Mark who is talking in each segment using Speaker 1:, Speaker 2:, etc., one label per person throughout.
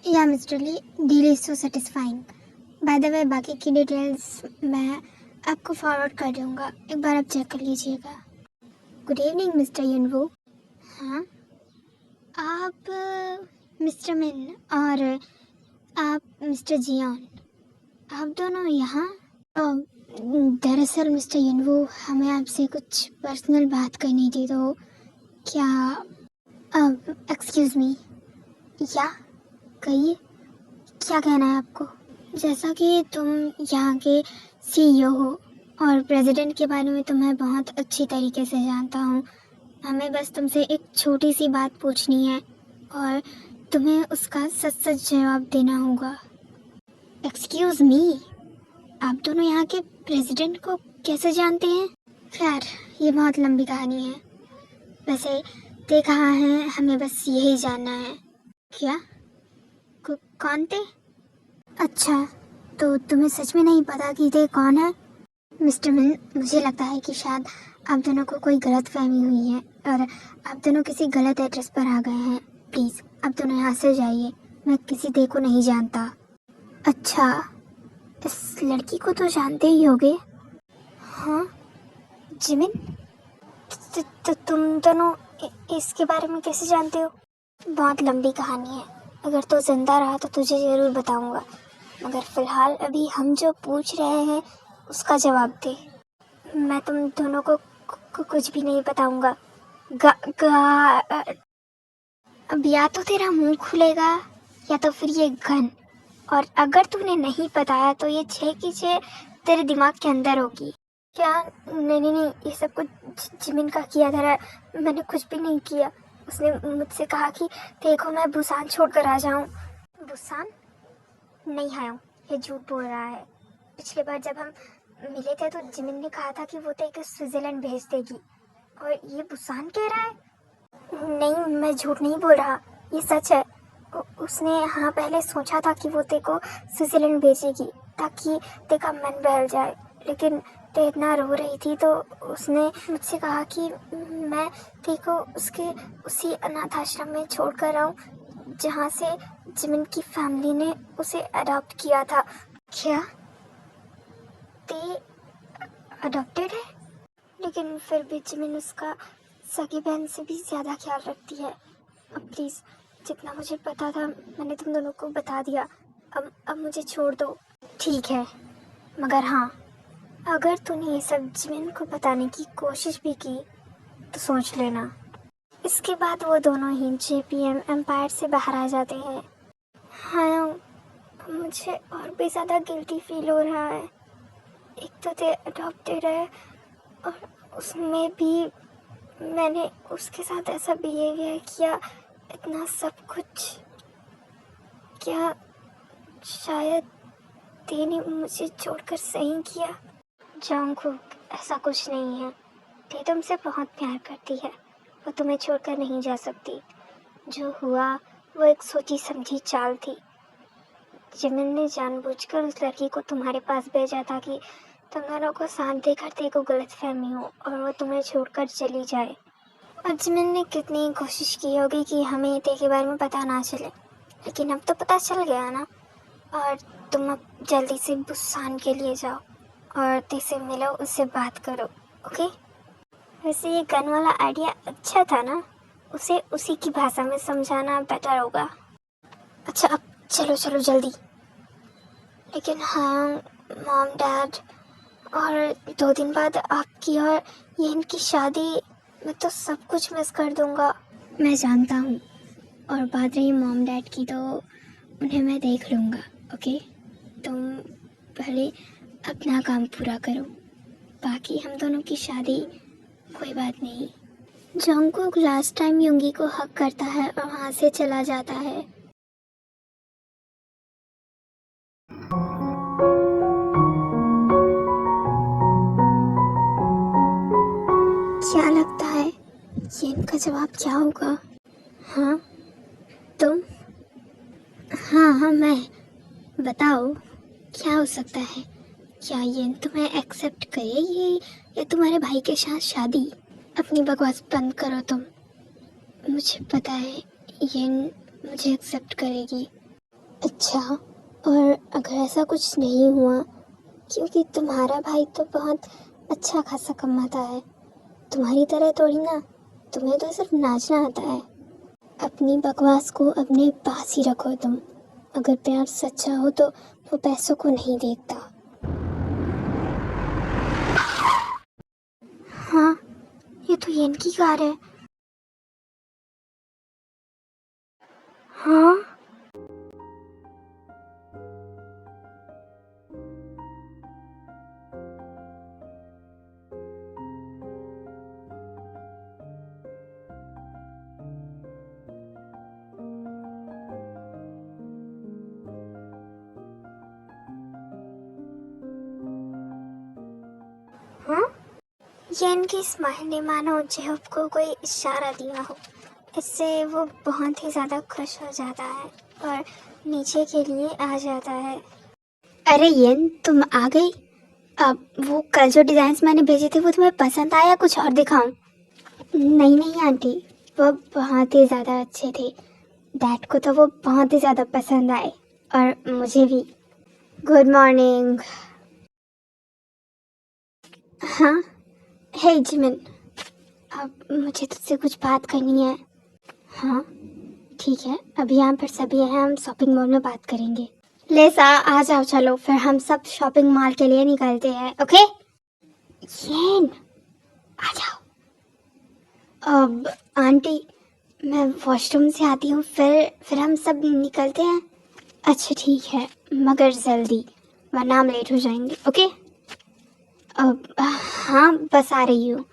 Speaker 1: या mister Lee, deal is so satisfying. By the way, बाकी की डिटेल्स मैं आपको फॉरवर्ड कर दूँगा, एक बार आप चेक कर लीजिएगा। गुड इवनिंग मिस्टर यनवू। हाँ, आप मिस्टर मिन और आप मिस्टर जियान, आप दोनों यहाँ? दरअसल मिस्टर यनवू, हमें आपसे कुछ पर्सनल बात करनी थी, तो क्या एक्सक्यूज़ मी, या कहिए, क्या कहना है आपको? जैसा कि तुम यहाँ के सीईओ हो और प्रेसिडेंट के बारे में तो मैं बहुत अच्छी तरीके से जानता हूँ। हमें बस तुमसे एक छोटी सी बात पूछनी है और तुम्हें उसका सच सच जवाब देना होगा। एक्सक्यूज़ मी, आप दोनों यहाँ के प्रेसिडेंट को कैसे जानते हैं? खैर, ये बहुत लंबी कहानी है। वैसे ते कहाँ हैं, हमें बस यही जानना है। क्या? कौन थे? अच्छा, तो तुम्हें सच में नहीं पता कि ते कौन है? मिस्टर मिन, मुझे लगता है कि शायद आप दोनों को कोई गलत फहमी हुई है और आप दोनों किसी गलत एड्रेस पर आ गए हैं। प्लीज़, आप दोनों यहाँ से जाइए। मैं किसी ते को नहीं जानता। अच्छा, इस लड़की को तो जानते ही होगे। हाँ, जिमिन, तुम दोनों इसके बारे में कैसे जानते हो? बहुत लंबी कहानी है। अगर तो जिंदा रहा तो तुझे ज़रूर बताऊंगा, मगर फ़िलहाल अभी हम जो पूछ रहे हैं उसका जवाब दे। मैं तुम दोनों को कुछ भी नहीं बताऊंगा। अब या तो तेरा मुंह खुलेगा या तो फिर ये गन, और अगर तूने नहीं बताया तो ये 6 की 6 तेरे दिमाग के अंदर होगी। क्या? नहीं नहीं नहीं, ये सब कुछ जिमिन का किया था। मैंने कुछ भी नहीं किया। उसने मुझसे कहा कि देखो मैं बुसान छोड़कर आ जाऊं। बुसान नहीं आया हूँ, ये झूठ बोल रहा है। पिछली बार जब हम मिले थे तो जिमिन ने कहा था कि वो तेरे स्विट्जरलैंड भेज देगी, और ये बुसान कह रहा है। नहीं, मैं झूठ नहीं बोल रहा, ये सच है। उसने हाँ पहले सोचा था कि वो तेरे को स्विट्जरलैंड भेजेगी ताकि तेरा मन बहल जाए, लेकिन ते इतना रो रही थी तो उसने मुझसे कहा कि मैं तेरे को उसके उसी अनाथ आश्रम में छोड़ कर आऊँ जहाँ से जिमिन की फैमिली ने उसे अडॉप्ट किया था। क्या ते अडॉप्टेड है? लेकिन फिर भी जिमिन उसका सगी बहन से भी ज़्यादा ख्याल रखती है। अब प्लीज़, जितना मुझे पता था मैंने तुम दोनों को बता दिया। अब मुझे छोड़ दो। ठीक है, मगर हाँ, अगर तूने ये सब जिमिन को बताने की कोशिश भी की तो सोच लेना, इसके बाद वो दोनों ही JPM एम्पायर से बाहर आ जाते हैं। हाँ, मुझे और भी ज़्यादा गिल्टी फील हो रहा है। एक तो ते अडॉप्टेड है और उसमें भी मैंने उसके साथ ऐसा बिहेवियर किया, इतना सब कुछ। क्या शायद तेने मुझे छोड़कर सही किया? जंगकुक, ऐसा कुछ नहीं है। ते तुमसे बहुत प्यार करती है, वो तुम्हें छोड़कर नहीं जा सकती। जो हुआ वो एक सोची समझी चाल थी। जिमिन ने जानबूझकर उस लड़की को तुम्हारे पास भेजा था कि तुम दोनों को साथ देकर ते को गलतफहमी हो और वो तुम्हें छोड़कर चली जाए। और जिमिन ने कितनी कोशिश की होगी कि हमें ते के बारे में पता ना चले, लेकिन अब तो पता चल गया ना। और तुम अब जल्दी से बुसान के लिए जाओ और ते से मिलो, उससे बात करो, ओके? वैसे ये गन वाला आइडिया अच्छा था ना, उसे उसी की भाषा में समझाना बेटर होगा। अच्छा, अब चलो चलो जल्दी। लेकिन हाँ मॉम डैड, और 2 दिन बाद आपकी और ये इनकी शादी, मैं तो सब कुछ मिस कर दूंगा। मैं जानता हूँ, और बात रही मॉम डैड की तो उन्हें मैं देख लूँगा, ओके? तुम पहले अपना काम पूरा करो, बाकी हम दोनों की शादी कोई बात नहीं। जंगकुक लास्ट टाइम युंगी को हक करता है और वहाँ से चला जाता है। क्या लगता है ये इनका जवाब क्या होगा? हाँ तुम? हाँ हाँ मैं, बताओ क्या हो सकता है? क्या ये तुम्हें एक्सेप्ट करेगी या तुम्हारे भाई के साथ शादी? अपनी बकवास बंद करो तुम। मुझे पता है ये मुझे एक्सेप्ट करेगी। अच्छा, और अगर ऐसा कुछ नहीं हुआ, क्योंकि तुम्हारा भाई तो बहुत अच्छा खासा कमाता है, तुम्हारी तरह थोड़ी ना, तुम्हें तो सिर्फ नाचना आता है। अपनी बकवास को अपने पास ही रखो तुम। अगर प्यार सच्चा हो तो वो पैसों को नहीं देखता। हाँ, ये तो येन की कार है। हाँ, हाँ, येन की स्माइल ने मानो जेहब को कोई इशारा दिया हो। इससे वो बहुत ही ज़्यादा खुश हो जाता है और नीचे के लिए आ जाता है। अरे येन, तुम आ गई। अब वो कल जो डिज़ाइंस मैंने भेजे थे वो तुम्हें पसंद आया, कुछ और दिखाऊं? नहीं नहीं आंटी, वो बहुत ही ज़्यादा अच्छे थे। डैड को तो वो बहुत ही ज़्यादा पसंद आए और मुझे भी। Good morning. हाँ, हे जिमिन, अब मुझे तुझसे कुछ बात करनी है। हाँ ठीक है, अभी यहाँ पर सभी हैं, हम शॉपिंग मॉल में बात करेंगे। लेसा, आ जाओ, चलो फिर हम सब शॉपिंग मॉल के लिए निकलते हैं। ओके येन, आ जाओ। अब आंटी, मैं वॉशरूम से आती हूँ, फिर हम सब निकलते हैं। अच्छा ठीक है, मगर जल्दी, वरना हम लेट हो जाएंगे। ओके, अब हाँ बस आ रही हूँ।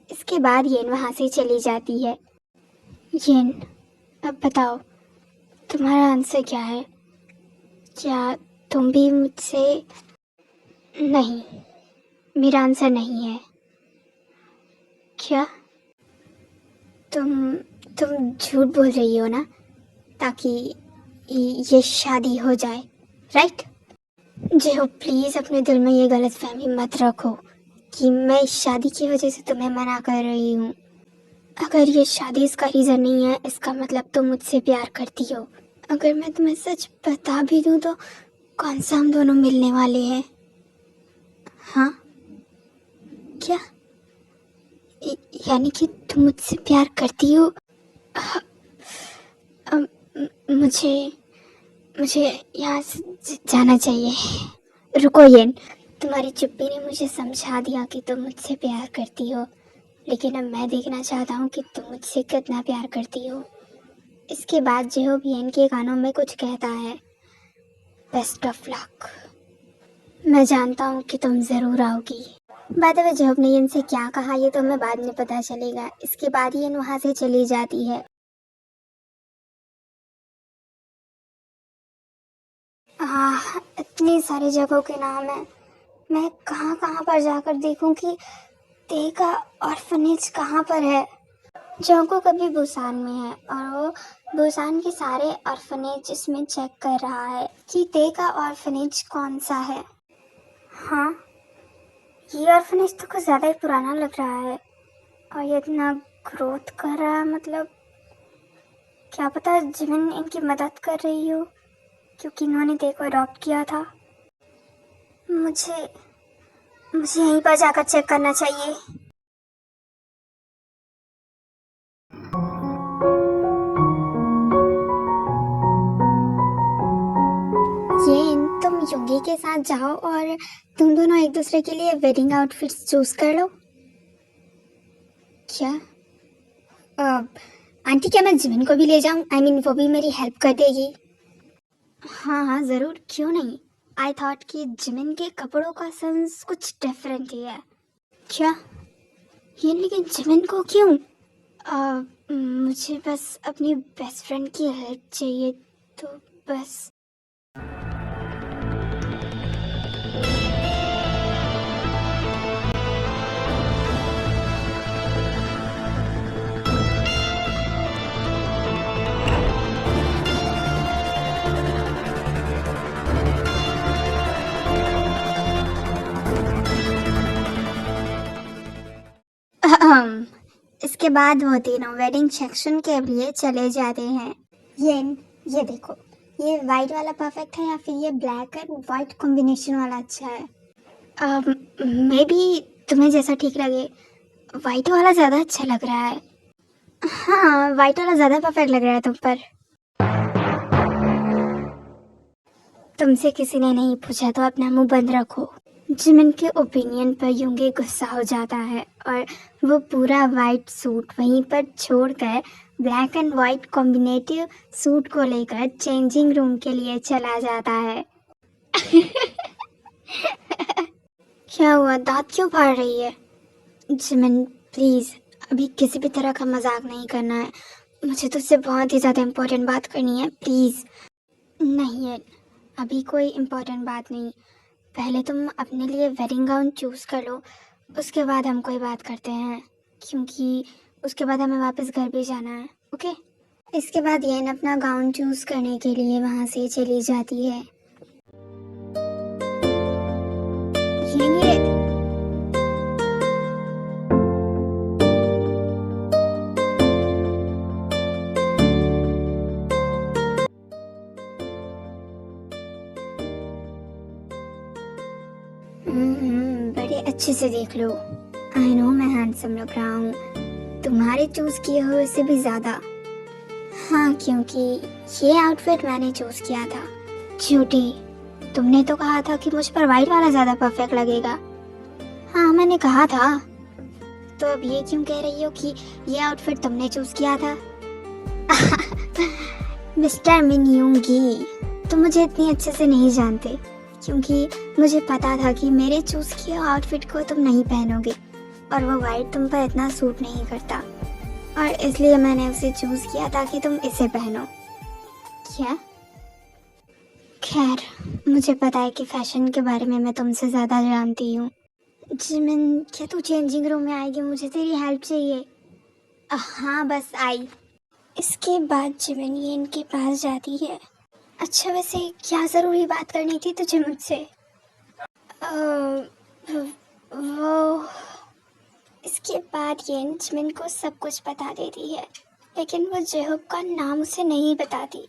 Speaker 1: इसके बाद येन वहाँ से चली जाती है। येन, अब बताओ तुम्हारा आंसर क्या है? क्या तुम भी मुझसे? नहीं, मेरा आंसर नहीं है। क्या? तुम तुम झूठ बोल रही हो ना, ताकि ये शादी हो जाए, राइट? जी हो, प्लीज़ अपने दिल में ये गलतफहमी मत रखो कि मैं इस शादी की वजह से तुम्हें मना कर रही हूँ। अगर ये शादी इसका रीज़न नहीं है, इसका मतलब तुम मुझसे प्यार करती हो। अगर मैं तुम्हें सच बता भी दूँ तो कौन सा हम दोनों मिलने वाले हैं? हाँ, क्या? यानी कि तुम मुझसे प्यार करती हो? अम, मुझे मुझे यहाँ से जाना चाहिए। रुको येन, तुम्हारी चुप्पी ने मुझे समझा दिया कि तुम मुझसे प्यार करती हो, लेकिन अब मैं देखना चाहता हूँ कि तुम मुझसे कितना प्यार करती हो। इसके बाद जेहोब येन के कानों में कुछ कहता है, बेस्ट ऑफ लक। मैं जानता हूँ कि तुम ज़रूर आओगी। बाय द वे, जेहोब ने येन से क्या कहा ये तो हमें बाद में पता चलेगा। इसके बाद येन वहाँ से चली जाती है। इतनी सारी जगहों के नाम है, मैं कहाँ कहाँ पर जाकर देखूं कि ते का ऑर्फनेज कहाँ पर है। जोंको कभी बुसान में है और वो बुसान के सारे ऑर्फनेज इसमें चेक कर रहा है कि ते का ऑर्फनेज कौन सा है। हाँ, ये ऑर्फनेज तो कुछ ज़्यादा ही पुराना लग रहा है और ये इतना ग्रोथ कर रहा है, मतलब क्या पता जिमिन इनकी मदद कर रही हो, क्योंकि इन्होंने ते को अडॉप्ट किया था। मुझे मुझे यहीं पर जाकर चेक करना चाहिए। ये तुम योगी के साथ जाओ और तुम दोनों एक दूसरे के लिए वेडिंग आउटफिट्स चूज कर लो। क्या? आंटी, क्या मैं जिमिन को भी ले जाऊं? आई मीन वो भी मेरी हेल्प कर देगी। हाँ हाँ ज़रूर, क्यों नहीं। आई थॉट कि जिमिन के कपड़ों का सेंस कुछ डिफरेंट ही है। क्या? ये लेकिन जिमिन को क्यों? मुझे बस अपनी बेस्ट फ्रेंड की हेल्प चाहिए, तो बस। इसके बाद वो तीनों वेडिंग सेक्शन के लिए चले जाते हैं। ये देखो, ये वाइट वाला परफेक्ट है या फिर ये ब्लैक एंड वाइट कॉम्बिनेशन वाला अच्छा है? मे बी तुम्हें जैसा ठीक लगे। वाइट वाला ज़्यादा अच्छा लग रहा है। हाँ, वाइट वाला ज़्यादा परफेक्ट लग रहा है तुम पर। तुमसे किसी ने नहीं पूछा तो अपना मुंह बंद रखो। जिमिन के ओपिनियन पर यूंगे गुस्सा हो जाता है और वो पूरा वाइट सूट वहीं पर छोड़कर black and white combinative suit को लेकर चेंजिंग रूम के लिए चला जाता है। क्या हुआ, दांत क्यों फाड़ रही है? जिमिन प्लीज़, अभी किसी भी तरह का मजाक नहीं करना है। मुझे तुझसे बहुत ही ज़्यादा इम्पोर्टेंट बात करनी है, प्लीज़। नहीं है, अभी कोई इम्पोर्टेंट बात नहीं। पहले तुम अपने लिए वेडिंग गाउन चूज़ कर लो, उसके बाद हम कोई बात करते हैं, क्योंकि उसके बाद हमें वापस घर भी जाना है, ओके? इसके बाद येन अपना गाउन चूज़ करने के लिए वहाँ से चली जाती है। ये बड़े अच्छे से देख लो। आई नो मैं हैंडसम लग रहा हूँ, तुम्हारे चूज किए हुए से भी ज्यादा। हाँ, क्योंकि ये आउटफिट मैंने चूज किया था। झूठी, तुमने तो कहा था कि मुझ पर वाइट वाला ज्यादा परफेक्ट लगेगा। हाँ, मैंने कहा था। तो अब ये क्यों कह रही हो कि ये आउटफिट तुमने चूज किया था? मिस्टर मिनयूंगी, तुम मुझे इतनी अच्छे से नहीं जानते, क्योंकि मुझे पता था कि मेरे चूज किए आउटफिट को तुम नहीं पहनोगे और वो वाइट तुम पर इतना सूट नहीं करता, और इसलिए मैंने उसे चूज किया ताकि तुम इसे पहनो। क्या? खैर, मुझे पता है कि फैशन के बारे में मैं तुमसे ज़्यादा जानती हूँ। जिमिन, क्या तू चेंजिंग रूम में आएगी? मुझे तेरी हेल्प चाहिए। हाँ, बस आई। इसके बाद जिमिन ये इनके पास जाती है। अच्छा, वैसे क्या ज़रूरी बात करनी थी तुझे मुझसे? वो इसके बाद ये जिमिन को सब कुछ बता देती है, लेकिन वो जेहूब का नाम उसे नहीं बताती।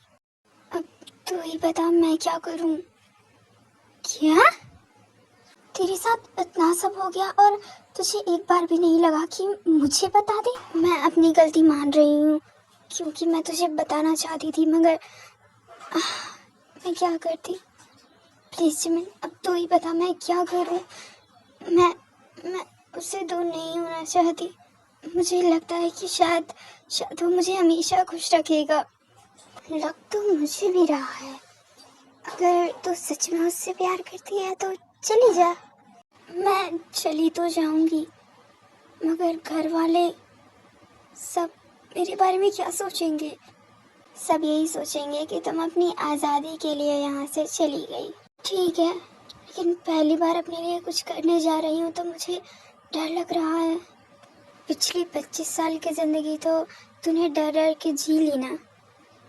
Speaker 1: अब तू ही बता, मैं क्या करूं? क्या? तेरे साथ इतना सब हो गया और तुझे एक बार भी नहीं लगा कि मुझे बता दे? मैं अपनी गलती मान रही हूँ, क्योंकि मैं तुझे बताना चाहती थी, मगर मैं क्या करती? प्लीज़ जिमिन, अब तो ही बता, मैं क्या करूं? मैं उससे दूर नहीं होना चाहती। मुझे लगता है कि शायद वो मुझे हमेशा खुश रखेगा। लग तो मुझे भी रहा है। अगर तू सच में उससे प्यार करती है तो चली जा। मैं चली तो जाऊंगी, मगर घर वाले सब मेरे बारे में क्या सोचेंगे? सब यही सोचेंगे कि तुम अपनी आज़ादी के लिए यहाँ से चली गई। ठीक है, लेकिन पहली बार अपने लिए कुछ करने जा रही हूँ तो मुझे डर लग रहा है। पिछली 25 साल की ज़िंदगी तो तूने डर डर के जी ली ना,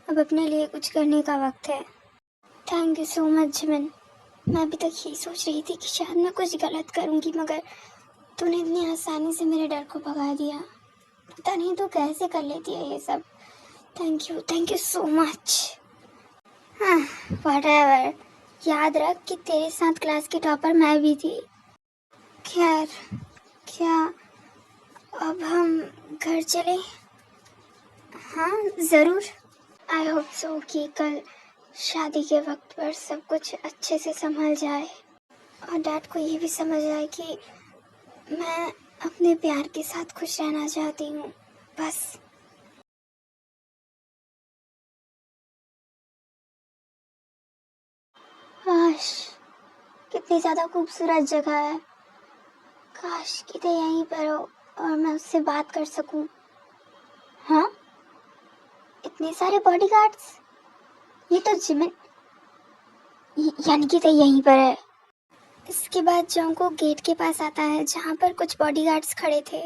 Speaker 1: अब अपने लिए कुछ करने का वक्त है। Thank you so much Jimin. मैं अभी तक यही सोच रही थी कि शायद मैं कुछ गलत करूँगी, मगर तूने इतनी आसानी से मेरे डर को भगा दिया। पता नहीं तू कैसे कर लेती है ये सब। Thank you so much. हाँ, व्हाटएवर। याद रख कि तेरे साथ क्लास की टॉपर मैं भी थी। खैर, क्या अब हम घर चलें? हाँ, ज़रूर। आई होप सो कि कल शादी के वक्त पर सब कुछ अच्छे से संभल जाए और डैड को ये भी समझ आए कि मैं अपने प्यार के साथ खुश रहना चाहती हूँ, बस। काश, कितनी ज़्यादा खूबसूरत जगह है। काश कि ते यहीं पर हो और मैं उससे बात कर सकूं। हाँ, इतने सारे बॉडीगार्ड्स। ये तो जिमिन, यानी कि ते यहीं पर है। इसके बाद जोंको गेट के पास आता है जहाँ पर कुछ बॉडीगार्ड्स खड़े थे।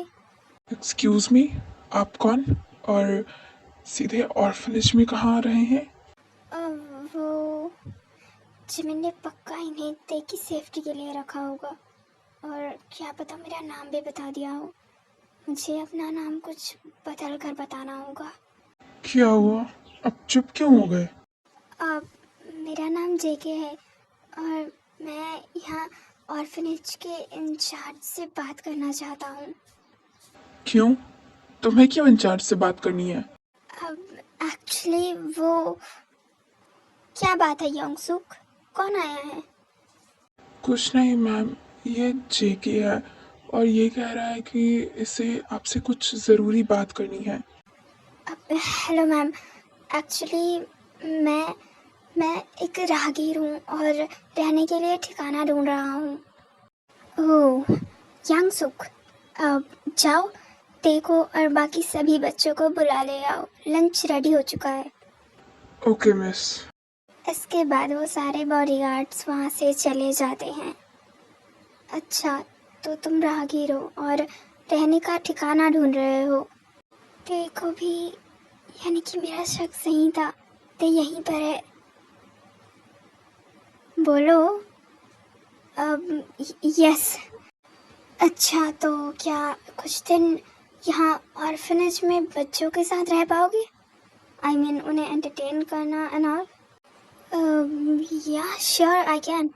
Speaker 2: एक्सक्यूज मी, आप कौन और सीधे ऑर्फनेज में कहाँ आ रहे हैं?
Speaker 1: वो जिमिन ने पक्का इन्हें ते की सेफ्टी के लिए रखा होगा, और क्या पता मेरा नाम भी बता दिया हो। मुझे अपना नाम कुछ बदल कर बताना होगा।
Speaker 2: क्या हुआ, अब चुप क्यों हो गए?
Speaker 1: मेरा नाम जेके है और मैं यहाँ ऑर्फनेज के इंचार्ज से बात करना चाहता हूँ।
Speaker 2: क्यों? तुम्हें क्यों इंचार्ज से बात करनी है?
Speaker 1: अब एक्चुअली वो क्या बात है योंगसुक, कौन आया है?
Speaker 2: कुछ नहीं मैम, ये जेके है और ये कह रहा है कि इसे आपसे कुछ ज़रूरी बात करनी है।
Speaker 1: हेलो मैम, एक्चुअली मैं एक राहगीर हूँ और रहने के लिए ठिकाना ढूंढ रहा हूँ। ओह यांगसुक, अब जाओ देखो और बाकी सभी बच्चों को बुला ले आओ, लंच रेडी हो चुका है।
Speaker 2: Okay miss.
Speaker 1: इसके बाद वो सारे बॉडीगार्ड्स वहाँ से चले जाते हैं। अच्छा, तो तुम राहगीर हो और रहने का ठिकाना ढूंढ रहे हो। देखो भी, यानी कि मेरा शक सही था, तो यहीं पर है। बोलो। अब यस। अच्छा, तो क्या कुछ दिन यहाँ ऑर्फनेज में बच्चों के साथ रह पाओगे? आई मीन उन्हें एंटरटेन करना एंड ऑल। या sure I can.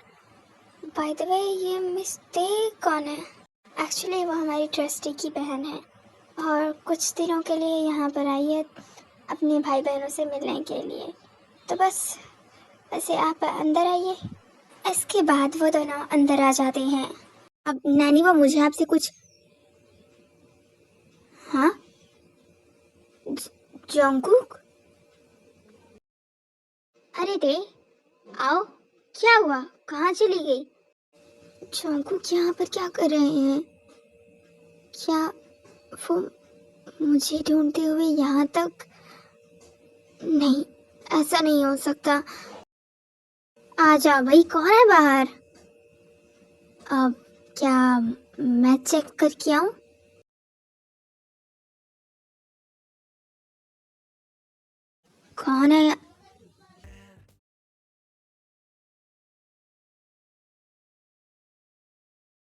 Speaker 1: Bye the वे, ये मिस्टेक कौन है? एक्चुअली वो हमारी ट्रस्टी की बहन है और कुछ दिनों के लिए यहाँ पर आई है अपने भाई बहनों से मिलने के लिए। तो बस वैसे आप अंदर आइए। इसके बाद वो दोनों अंदर आ जाते हैं। अब नानी, वो मुझे आपसे कुछ। हाँ, जंगकुक, अरे दे आओ, क्या हुआ, कहाँ चली गई? जंगकुक यहाँ पर क्या कर रहे हैं? क्या वो मुझे ढूंढते हुए यहाँ तक? नहीं, ऐसा नहीं हो सकता। आ जा भाई, कौन है बाहर? अब क्या मैं चेक करके आऊं? कौन है